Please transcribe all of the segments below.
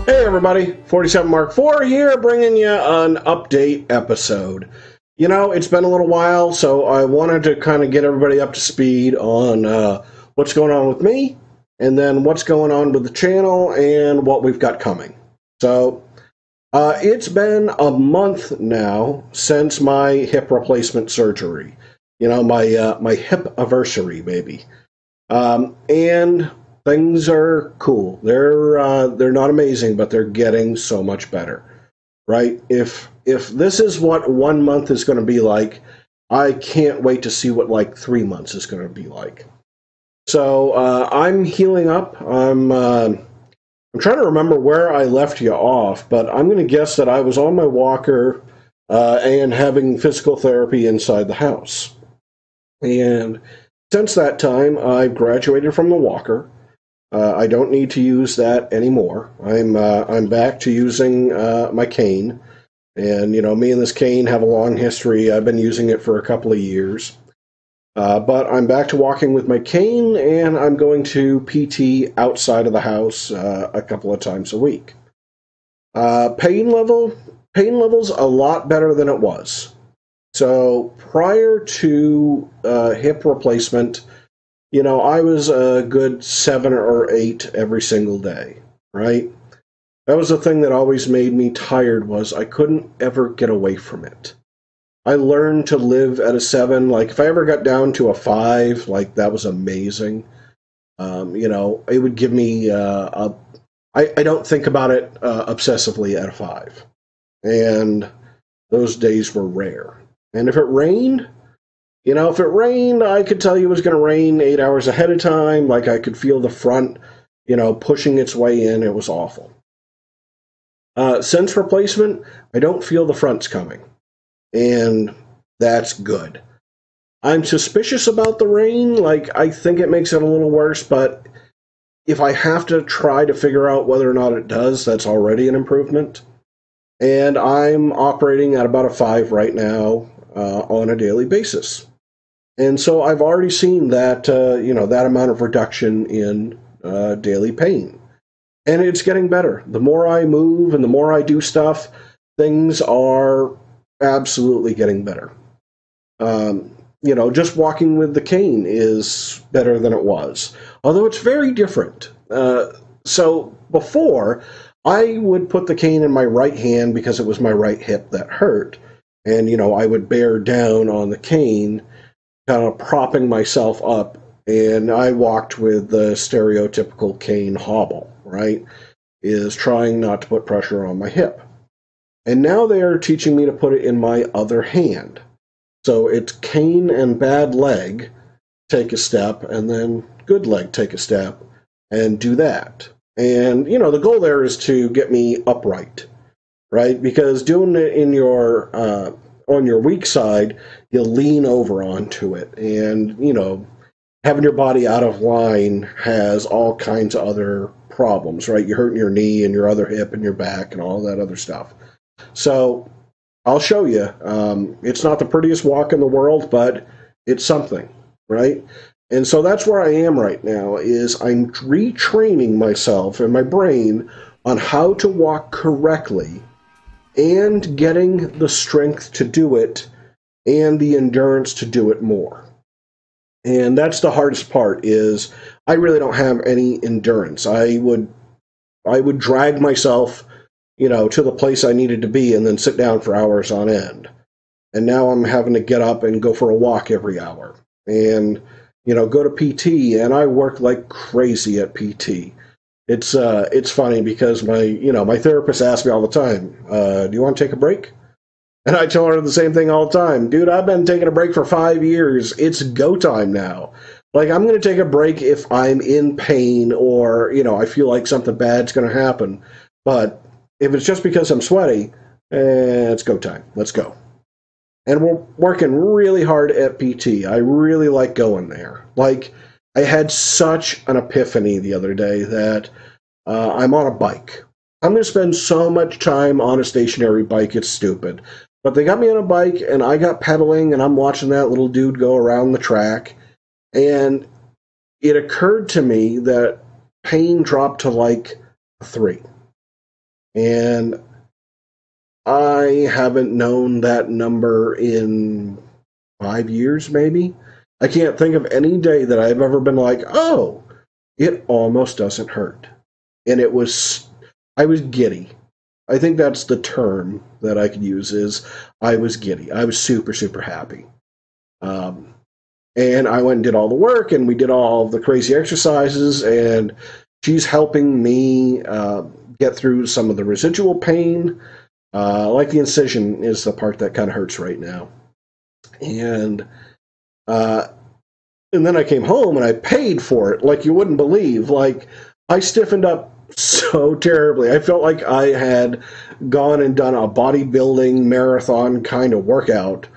Hey everybody, 47 Mark IV here, bringing you an update episode. You know, it's been a little while, so I wanted to kind of get everybody up to speed on what's going on with me, and then what's going on with the channel, and what we've got coming. So, it's been a month now since my hip replacement surgery. You know, my hip anniversary, baby. And things are cool. They're not amazing, but they're getting so much better, right? If this is what 1 month is going to be like, I can't wait to see what like 3 months is going to be like. So I'm healing up. I'm trying to remember where I left you off, but I'm going to guess that I was on my walker and having physical therapy inside the house. And since that time, I've graduated from the walker. I don't need to use that anymore. I'm back to using my cane, and you know, me and this cane have a long history. I've been using it for a couple of years, but I'm back to walking with my cane, and I'm going to PT outside of the house a couple of times a week. Pain level's a lot better than it was. So prior to hip replacement, you know, I was a good 7 or 8 every single day, right? That was the thing that always made me tired, was I couldn't ever get away from it. I learned to live at a 7. Like, if I ever got down to a 5, like, that was amazing. You know, it would give me, I don't think about it obsessively at a 5. And those days were rare. And if it rained, you know, if it rained, I could tell you it was going to rain 8 hours ahead of time. Like, I could feel the front, you know, pushing its way in. It was awful. Since replacement, I don't feel the fronts coming. And that's good. I'm suspicious about the rain. Like, I think it makes it a little worse, but if I have to try to figure out whether or not it does, that's already an improvement. And I'm operating at about a 5 right now on a daily basis. And so I've already seen that, you know, that amount of reduction in daily pain. And it's getting better. The more I move and the more I do stuff, things are absolutely getting better. You know, just walking with the cane is better than it was. Although it's very different. So before, I would put the cane in my right hand because it was my right hip that hurt. And, you know, I would bear down on the cane, kind of propping myself up, and I walked with the stereotypical cane hobble, right? Is trying not to put pressure on my hip. And now they are teaching me to put it in my other hand. So it's cane and bad leg, take a step, and then good leg, take a step, and do that. And, you know, the goal there is to get me upright, right? Because doing it in your on your weak side, you lean over onto it, and you know, having your body out of line has all kinds of other problems, right? You're hurting your knee and your other hip and your back and all that other stuff. So I'll show you. It's not the prettiest walk in the world, but it's something, right? And so that's where I am right now, is I'm retraining myself and my brain on how to walk correctly, and getting the strength to do it and the endurance to do it more. And that's the hardest part, is I really don't have any endurance. I would drag myself, you know, to the place I needed to be and then sit down for hours on end. And now I'm having to get up and go for a walk every hour. And, you know, go to PT, and I work like crazy at PT. It's funny because my therapist asks me all the time, do you want to take a break? And I tell her the same thing all the time. Dude, I've been taking a break for 5 years. It's go time now. Like, I'm going to take a break if I'm in pain or, you know, I feel like something bad's going to happen. But if it's just because I'm sweaty, it's go time. Let's go. And we're working really hard at PT. I really like going there. Like, I had such an epiphany the other day that I'm on a bike. I'm going to spend so much time on a stationary bike, it's stupid. But they got me on a bike, and I got pedaling, and I'm watching that little dude go around the track. And it occurred to me that pain dropped to like a 3. And I haven't known that number in 5 years, maybe. I can't think of any day that I've ever been like, oh, it almost doesn't hurt. And I was giddy. I think that's the term that I could use is I was giddy. I was super, super happy. And I went and did all the work, and we did all the crazy exercises, and she's helping me get through some of the residual pain. Like the incision is the part that kind of hurts right now. And then I came home and I paid for it like you wouldn't believe. Like, I stiffened up so terribly. I felt like I had gone and done a bodybuilding marathon kind of workout.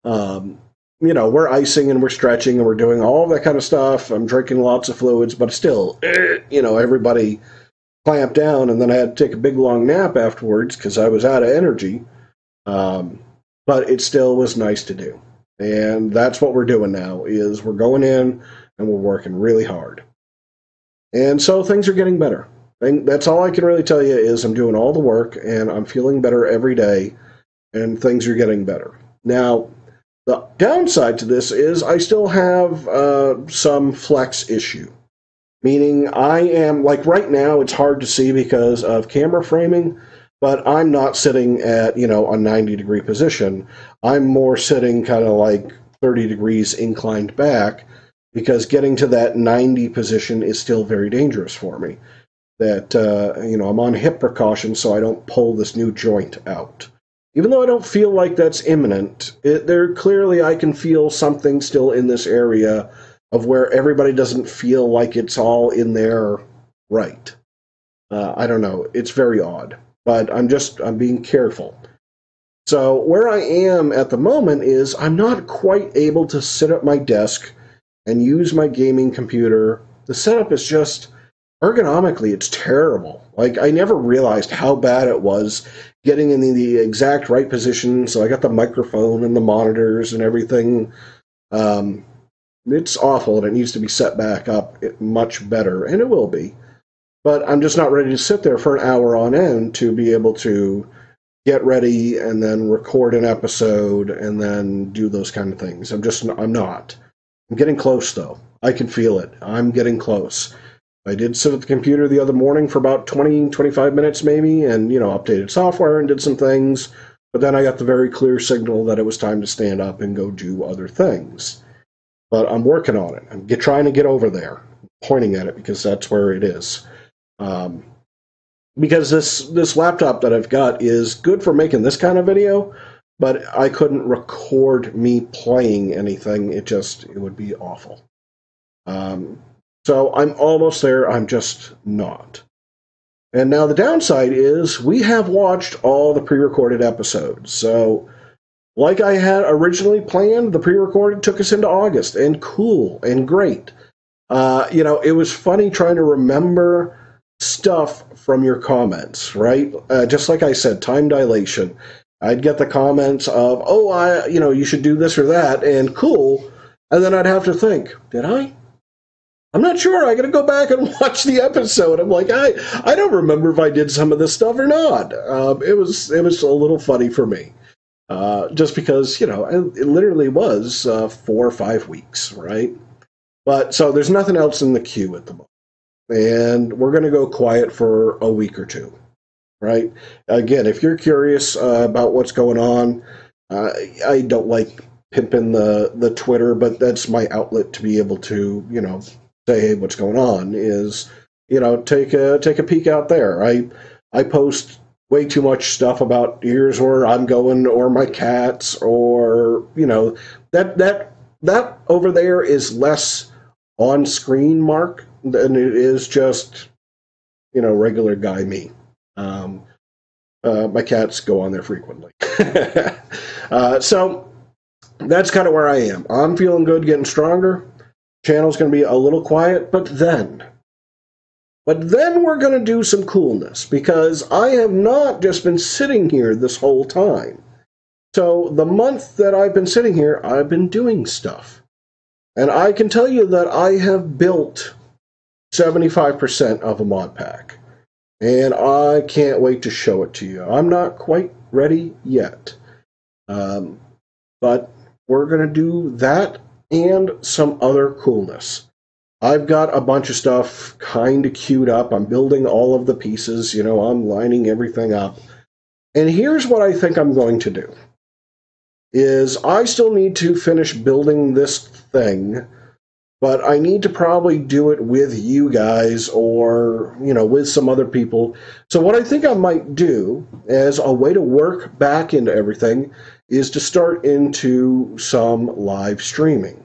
We're icing and we're stretching and we're doing all that kind of stuff. I'm drinking lots of fluids, but still, everybody clamped down, and then I had to take a big long nap afterwards because I was out of energy. But it still was nice to do. And that's what we're doing now, is we're going in and we're working really hard. And so things are getting better. And that's all I can really tell you is I'm doing all the work and I'm feeling better every day and things are getting better. Now, the downside to this is I still have some flex issue. Meaning I am, like right now, it's hard to see because of camera framing, but I'm not sitting at, a 90-degree position. I'm more sitting kind of like 30 degrees inclined back because getting to that 90 position is still very dangerous for me. That, I'm on hip precaution so I don't pull this new joint out. Even though I don't feel like that's imminent, clearly I can feel something still in this area of where everybody doesn't feel like it's all in there right. I don't know. It's very odd. But I'm being careful. So where I am at the moment is I'm not quite able to sit at my desk and use my gaming computer. The setup is just, ergonomically, it's terrible. Like, I never realized how bad it was getting in the exact right position. So I got the microphone and the monitors and everything. It's awful, and it needs to be set back up much better, and it will be. But I'm just not ready to sit there for an hour on end to be able to get ready and then record an episode and then do those kind of things. I'm not. I'm getting close, though. I can feel it. I'm getting close. I did sit at the computer the other morning for about 20, 25 minutes maybe, and, updated software and did some things. But then I got the very clear signal that it was time to stand up and go do other things. But I'm working on it. I'm trying to get over there, pointing at it because that's where it is. Because this laptop that I've got is good for making this kind of video, but I couldn't record me playing anything. It would be awful. So I'm almost there. I'm just not. And now the downside is we have watched all the pre-recorded episodes. So, like I had originally planned, the pre-recorded took us into August, and cool and great. It was funny trying to remember stuff from your comments, right? Just like I said, time dilation. I'd get the comments of, you should do this or that, and cool. And then I'd have to think, did I? I'm not sure. I got to go back and watch the episode. I'm like, I don't remember if I did some of this stuff or not. It was a little funny for me. Just because, it literally was 4 or 5 weeks, right? But so there's nothing else in the queue at the moment. And we're going to go quiet for a week or two, right? Again, if you're curious about what's going on, I don't like pimping the Twitter, but that's my outlet to be able to, say, hey, what's going on is, take a peek out there. I post way too much stuff about here's where I'm going or my cats or, that over there is less on screen, Mark, than it is just, regular guy me. My cats go on there frequently. So that's kind of where I am. I'm feeling good, getting stronger. Channel's going to be a little quiet, but then we're going to do some coolness because I have not just been sitting here this whole time. So the month that I've been sitting here, I've been doing stuff. And I can tell you that I have built 75% of a mod pack. and I can't wait to show it to you. I'm not quite ready yet, but we're going to do that and some other coolness. I've got a bunch of stuff kind of queued up. I'm building all of the pieces, you know, I'm lining everything up. And here's what I think I'm going to do, is I still need to finish building this thing, but I need to probably do it with you guys or, you know, with some other people. So what I think I might do as a way to work back into everything is to start into some live streaming.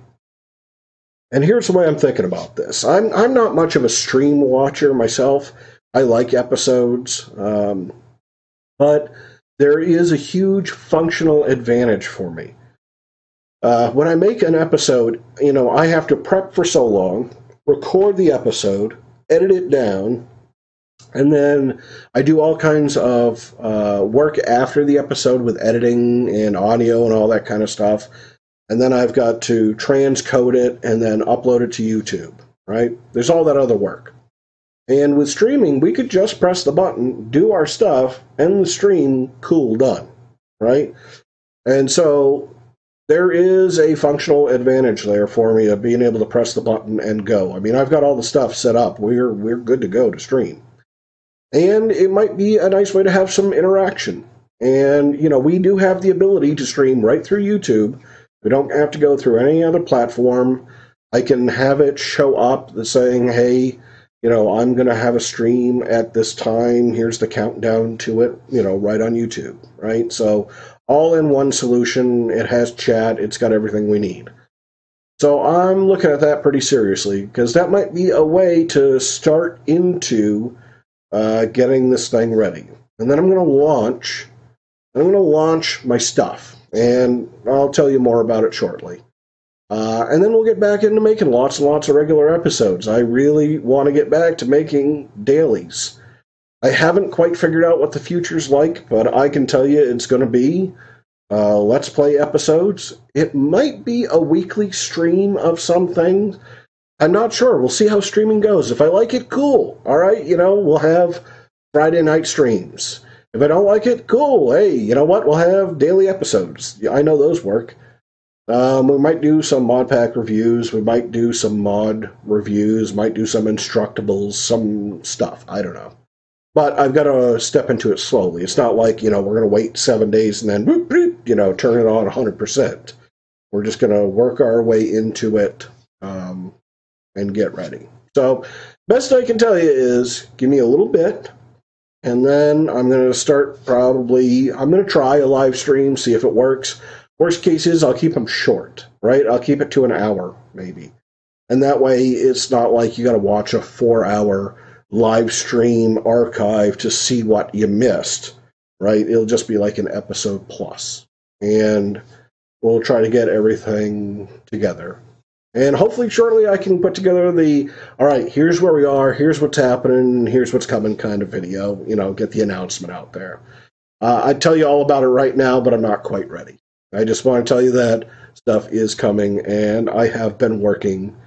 And here's the way I'm thinking about this. I'm not much of a stream watcher myself. I like episodes, but there is a huge functional advantage for me. When I make an episode, you know, I have to prep for so long, record the episode, edit it down, and then I do all kinds of work after the episode with editing and audio and all that kind of stuff. And then I've got to transcode it and then upload it to YouTube, right? There's all that other work. And with streaming, we could just press the button, do our stuff, and the stream, cool, done, right? And so there is a functional advantage there for me of being able to press the button and go. I mean, I've got all the stuff set up. We're good to go to stream. And it might be a nice way to have some interaction. And, you know, we do have the ability to stream right through YouTube. We don't have to go through any other platform. I can have it show up saying, hey, you know, I'm going to have a stream at this time. Here's the countdown to it, you know, right on YouTube, right? So all in one solution. It has chat. It's got everything we need. So I'm looking at that pretty seriously because that might be a way to start into getting this thing ready. And then I'm going to launch my stuff. And I'll tell you more about it shortly. And then we'll get back into making lots and lots of regular episodes. I really want to get back to making dailies. I haven't quite figured out what the future's like, but I can tell you it's going to be Let's Play episodes. It might be a weekly stream of some things. I'm not sure. We'll see how streaming goes. If I like it, cool. All right, you know, we'll have Friday night streams. If I don't like it, cool. Hey, you know what? We'll have daily episodes. I know those work. We might do some mod pack reviews. We might do some mod reviews. Might do some Instructables, some stuff. I don't know. But I've got to step into it slowly. It's not like, you know, we're going to wait 7 days and then, boop, boop, you know, turn it on 100%. We're just going to work our way into it and get ready. So, best I can tell you is give me a little bit. And then I'm going to start I'm going to try a live stream, see if it works. Worst case is I'll keep them short, right? I'll keep it to an hour, maybe. And that way it's not like you got to watch a 4-hour live stream archive to see what you missed, right? It'll just be like an episode plus. And we'll try to get everything together. And hopefully shortly I can put together all right, here's where we are, here's what's happening, here's what's coming kind of video, you know, get the announcement out there. I'd tell you all about it right now, but I'm not quite ready. I just want to tell you that stuff is coming, and I have been working,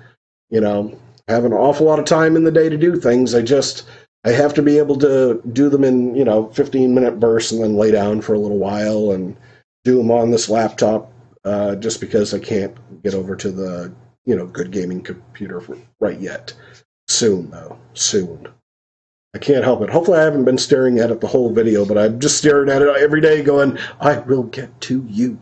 you know, have an awful lot of time in the day to do things. I have to be able to do them in, you know, 15-minute bursts and then lay down for a little while and do them on this laptop just because I can't get over to the, you know, good gaming computer right yet. Soon, though. Soon. I can't help it. Hopefully I haven't been staring at it the whole video, but I'm just staring at it every day going, I will get to you.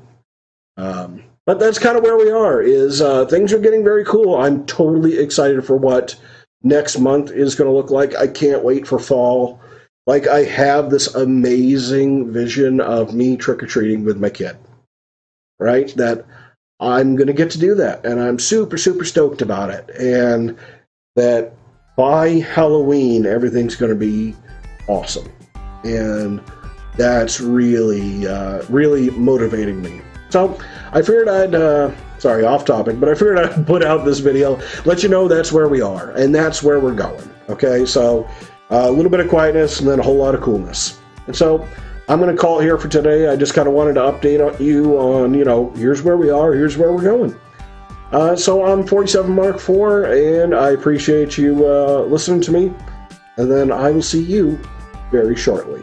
But that's kind of where we are, is things are getting very cool. I'm totally excited for what next month is going to look like. I can't wait for fall. Like, I have this amazing vision of me trick-or-treating with my kid, right? That I'm going to get to do that, and I'm super, super stoked about it. And that by Halloween, everything's going to be awesome. And that's really, really motivating me. So I figured sorry, off topic, but I figured I'd put out this video, let you know that's where we are, and that's where we're going. Okay, so a little bit of quietness and then a whole lot of coolness. And so I'm going to call it here for today. I just kind of wanted to update you on, you know, here's where we are, here's where we're going. So I'm 47 Mark IV, and I appreciate you listening to me, and then I will see you very shortly.